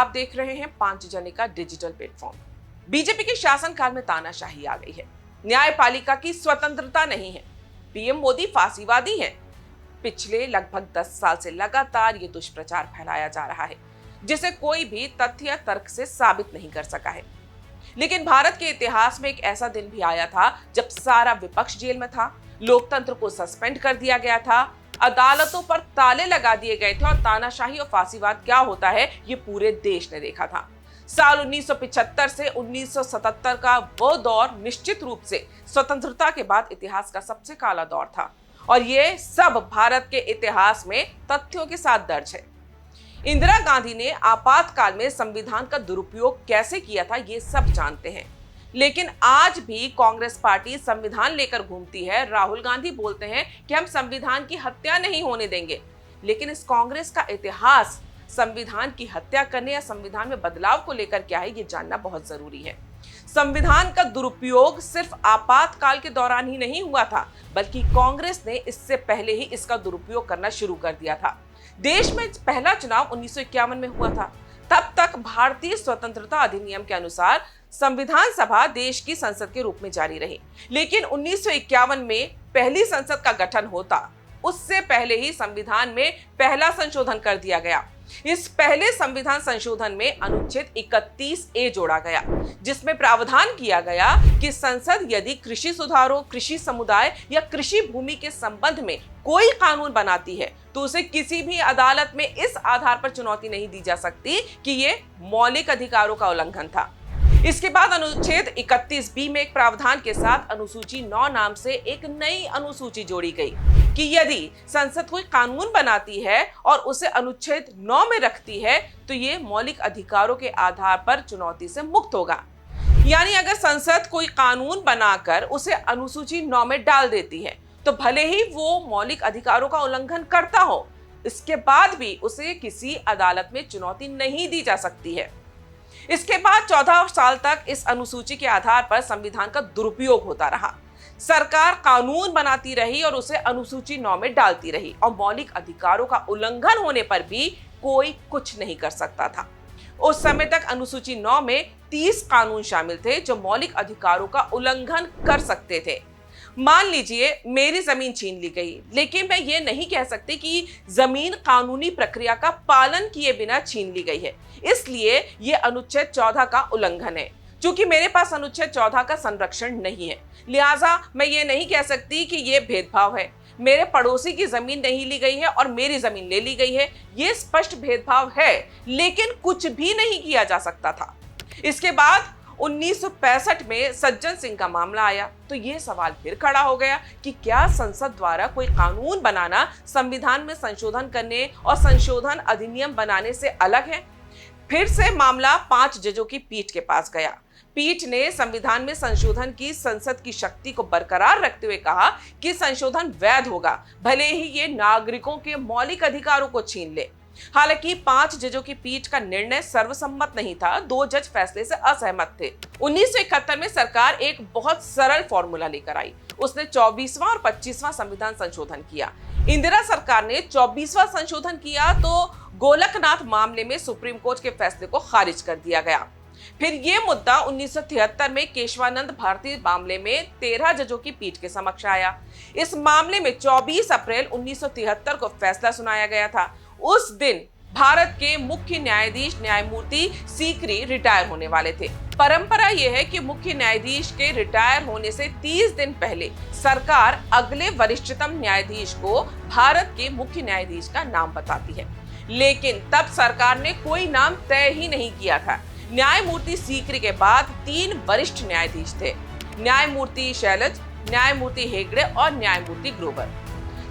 आप देख रहे हैं पांचजन्य का डिजिटल प्लेटफॉर्म। बीजेपी के शासनकाल में तानाशाही आ गई है, न्यायपालिका की स्वतंत्रता नहीं है, पीएम मोदी फांसीवादी हैं। पिछले लगभग 10 साल से लगातार ये दुष्प्रचार फैलाया जा रहा है, जिसे कोई भी तथ्य या तर्क से साबित नहीं कर सका है। लेकिन भारत के इतिहास में एक ऐसा दिन भी आया था जब सारा विपक्ष जेल में था, लोकतंत्र को सस्पेंड कर दिया गया था, अदालतों पर ताले लगा दिए गए थे और तानाशाही और फांसीवाद क्या होता है ये पूरे देश ने देखा था। साल 1975 से 1977 का वो दौर निश्चित रूप से स्वतंत्रता के बाद इतिहास का सबसे काला दौर था और ये सब भारत के इतिहास में तथ्यों के साथ दर्ज है। इंदिरा गांधी ने आपातकाल में संविधान का दुरुपयोग कैसे किया था ये सब जानते हैं, लेकिन आज भी कांग्रेस पार्टी संविधान लेकर घूमती है। राहुल गांधी बोलते हैं कि हम संविधान की हत्या नहीं होने देंगे, लेकिन इस कांग्रेस का इतिहास संविधान की हत्या करने या संविधान में बदलाव को लेकर क्या है ये जानना बहुत जरूरी है। संविधान का दुरुपयोग सिर्फ आपातकाल के दौरान ही नहीं हुआ था, बल्कि कांग्रेस ने इससे पहले ही इसका दुरुपयोग करना शुरू कर दिया था। देश में पहला चुनाव 1951 में हुआ था। तब तक भारतीय स्वतंत्रता अधिनियम के अनुसार संविधान सभा देश की संसद के रूप में जारी रही, लेकिन 1951 में पहली संसद का गठन होता उससे पहले ही संविधान में पहला संशोधन कर दिया गया। इस पहले संविधान संशोधन में अनुच्छेद 31A जोड़ा गया, जिसमें प्रावधान किया गया कि संसद यदि कृषि सुधारों, कृषि समुदाय या कृषि भूमि के संबंध में कोई कानून बनाती है तो उसे किसी भी अदालत में इस आधार पर चुनौती नहीं दी जा सकती कि ये मौलिक अधिकारों का उल्लंघन था। इसके बाद अनुच्छेद 31B में एक प्रावधान के साथ अनुसूची 9 नाम से एक नई अनुसूची जोड़ी गई कि यदि संसद कोई कानून बनाती है और उसे अनुच्छेद 9 में रखती है तो ये मौलिक अधिकारों के आधार पर चुनौती से मुक्त होगा। यानी अगर संसद कोई कानून बनाकर उसे अनुसूची 9 में डाल देती है तो भले ही वो मौलिक अधिकारों का उल्लंघन करता हो, इसके बाद भी उसे किसी अदालत में चुनौती नहीं दी जा सकती है। इसके बाद 14 साल तक इस अनुसूची के आधार पर संविधान का दुरुपयोग होता रहा। सरकार कानून बनाती रही और उसे अनुसूची 9 में डालती रही और मौलिक अधिकारों का उल्लंघन होने पर भी कोई कुछ नहीं कर सकता था। उस समय तक अनुसूची 9 में 30 कानून शामिल थे जो मौलिक अधिकारों का उल्लंघन कर सकते थे। मान लीजिए मेरी जमीन छीन ली गई, लेकिन मैं ये नहीं कह सकती कि जमीन कानूनी प्रक्रिया का पालन किए बिना छीन ली गई है, इसलिए ये अनुच्छेद 14 का उल्लंघन है। क्योंकि मेरे पास अनुच्छेद 14 का संरक्षण नहीं है, लिहाजा मैं ये नहीं कह सकती कि ये भेदभाव है। मेरे पड़ोसी की जमीन नहीं ली गई है और मेरी जमीन ले ली गई है, ये स्पष्ट भेदभाव है, लेकिन कुछ भी नहीं किया जा सकता था। इसके बाद 1965 में सज्जन सिंह का मामला आया तो ये सवाल फिर खड़ा हो गया कि क्या संसद द्वारा कोई कानून बनाना संविधान में संशोधन करने और संशोधन अधिनियम बनाने से अलग है। फिर से मामला 5 जजों की पीठ के पास गया। पीठ ने संविधान में संशोधन की संसद की शक्ति को बरकरार रखते हुए कहा कि संशोधन वैध होगा, भले ही ये नागरिकों के मौलिक अधिकारों को छीन ले। हालांकि 5 जजों की पीठ का निर्णय सर्वसम्मत नहीं था, 2 जज फैसले से असहमत थे। 1971 में सरकार एक बहुत सरल फॉर्मूला लेकर आई। उसने 24वां और 25वां संविधान संशोधन किया। इंदिरा सरकार ने 24वां संशोधन किया तो गोलकनाथ मामले में सुप्रीम कोर्ट के फैसले को खारिज कर दिया गया। फिर ये मुद्दा 1973 में केशवानंद भारती मामले में 13 जजों की पीठ के समक्ष आया। इस मामले में 24 अप्रैल 1973 को फैसला सुनाया गया था। उस दिन भारत के मुख्य न्यायाधीश न्यायमूर्ति सीकरी रिटायर होने वाले थे। परंपरा यह है कि मुख्य न्यायाधीश के रिटायर होने से 30 दिन पहले सरकार अगले वरिष्ठतम न्यायाधीश को भारत के मुख्य न्यायाधीश का नाम बताती है, लेकिन तब सरकार ने कोई नाम तय ही नहीं किया था। न्यायमूर्ति सीकरी के बाद 3 वरिष्ठ न्यायाधीश थे, न्यायमूर्ति शैलज, न्यायमूर्ति हेगड़े और न्यायमूर्ति ग्रोवर।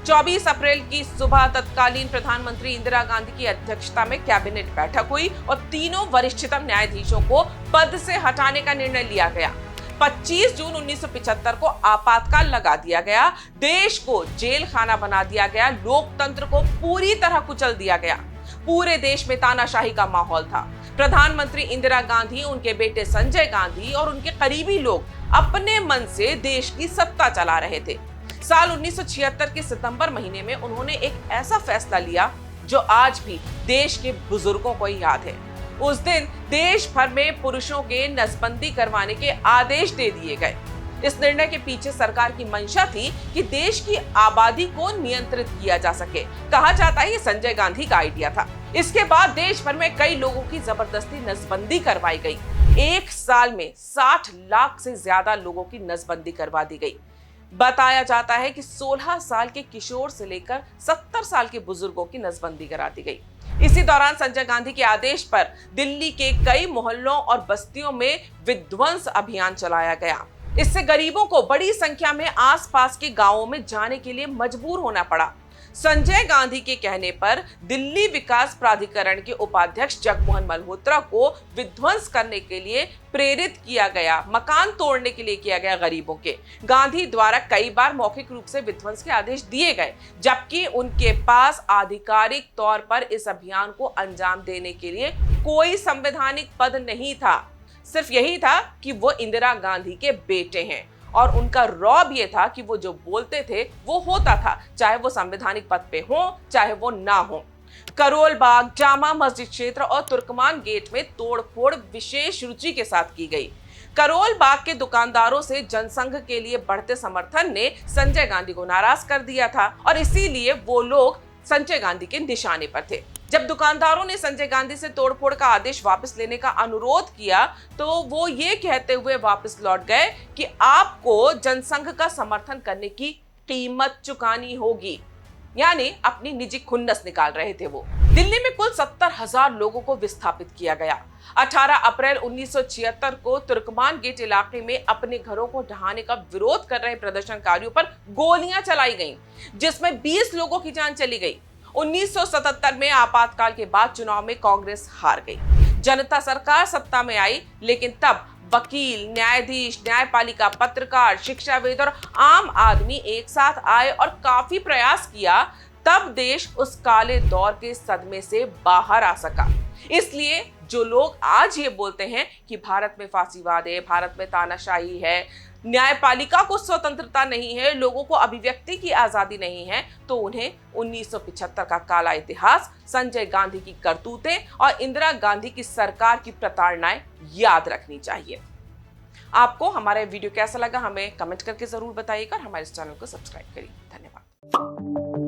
24 अप्रैल की सुबह तत्कालीन प्रधानमंत्री इंदिरा गांधी की अध्यक्षता में कैबिनेट बैठक हुई और तीनों वरिष्ठतम न्यायाधीशों को पद से हटाने का निर्णय लिया गया। 25 जून 1975 को आपातकाल लगा दिया गया, देश को जेल खाना बना दिया गया, लोकतंत्र को पूरी तरह कुचल दिया गया। पूरे देश में तानाशाही का माहौल था। प्रधानमंत्री इंदिरा गांधी, उनके बेटे संजय गांधी और उनके करीबी लोग अपने मन से देश की सत्ता चला रहे थे। साल 1976 के सितंबर महीने में उन्होंने एक ऐसा फैसला लिया जो आज भी देश के बुजुर्गों को याद है। उस दिन देश भर में पुरुषों के नसबंदी करवाने के आदेश दे दिए गए। इस निर्णय के पीछे सरकार की मंशा थी कि देश की आबादी को नियंत्रित किया जा सके। कहा जाता है ये संजय गांधी का आइडिया था। इसके बाद देश भर में कई लोगों की जबरदस्ती नसबंदी करवाई गई। एक साल में 60 लाख से ज्यादा लोगों की नसबंदी करवा दी गई। बताया जाता है कि 16 साल के किशोर से लेकर 70 साल के बुजुर्गों की नसबंदी करा दी गई। इसी दौरान संजय गांधी के आदेश पर दिल्ली के कई मोहल्लों और बस्तियों में विध्वंस अभियान चलाया गया। इससे गरीबों को बड़ी संख्या में आसपास के गांवों में जाने के लिए मजबूर होना पड़ा। संजय गांधी के कहने पर दिल्ली विकास प्राधिकरण के उपाध्यक्ष जगमोहन मल्होत्रा को विध्वंस करने के लिए प्रेरित किया गया, मकान तोड़ने के लिए किया गया गरीबों के। गांधी द्वारा कई बार मौखिक रूप से विध्वंस के आदेश दिए गए, जबकि उनके पास आधिकारिक तौर पर इस अभियान को अंजाम देने के लिए कोई संवैधानिक पद नहीं था। सिर्फ यही था कि वो इंदिरा गांधी के बेटे हैं और उनका रौब ये था कि वो जो बोलते थे वो होता था, चाहे वो संवैधानिक पद पे हो चाहे वो ना हो। करोल बाग, जामा मस्जिद क्षेत्र और तुर्कमान गेट में तोड़फोड़ विशेष रुचि के साथ की गई। करोल बाग के दुकानदारों से जनसंघ के लिए बढ़ते समर्थन ने संजय गांधी को नाराज कर दिया था और इसीलिए वो लोग संजय गांधी के निशाने पर थे। जब दुकानदारों ने संजय गांधी से तोड़फोड़ का आदेश वापस लेने का अनुरोध किया तो वो ये कहते हुए वापस लौट गए कि आपको जनसंघ का समर्थन करने की कीमत चुकानी होगी, यानी अपनी निजी खुन्नस निकाल रहे थे वो। दिल्ली में कुल 70,000 लोगों को विस्थापित किया गया। 18 अप्रैल 1976 को तुर्कमान गेट इलाके में अपने घरों को ढहाने का विरोध कर रहे प्रदर्शनकारियों पर गोलियां चलाई गईं, जिसमें 20 लोगों की जान चली गई। 1977 में आपातकाल के बाद चुनाव में कांग्रेस हार गई। जनता सरकार सत्ता में आई, लेकिन तब वकील, न्यायाधीश, न्यायपालिका, पत्रकार, शिक्षाविद और आम आदमी एक साथ आए और काफी प्रयास किया, तब देश उस काले दौर के सदमे से बाहर आ सका। इसलिए जो लोग आज ये बोलते हैं कि भारत में फांसीवाद है, भारत में तानाशाही है, न्यायपालिका को स्वतंत्रता नहीं है, लोगों को अभिव्यक्ति की आजादी नहीं है, तो उन्हें 1975 का काला इतिहास, संजय गांधी की करतूतें और इंदिरा गांधी की सरकार की प्रताड़नाएं याद रखनी चाहिए। आपको हमारा वीडियो कैसा लगा हमें कमेंट करके जरूर बताइएगा और हमारे इस चैनल को सब्सक्राइब करिए। धन्यवाद।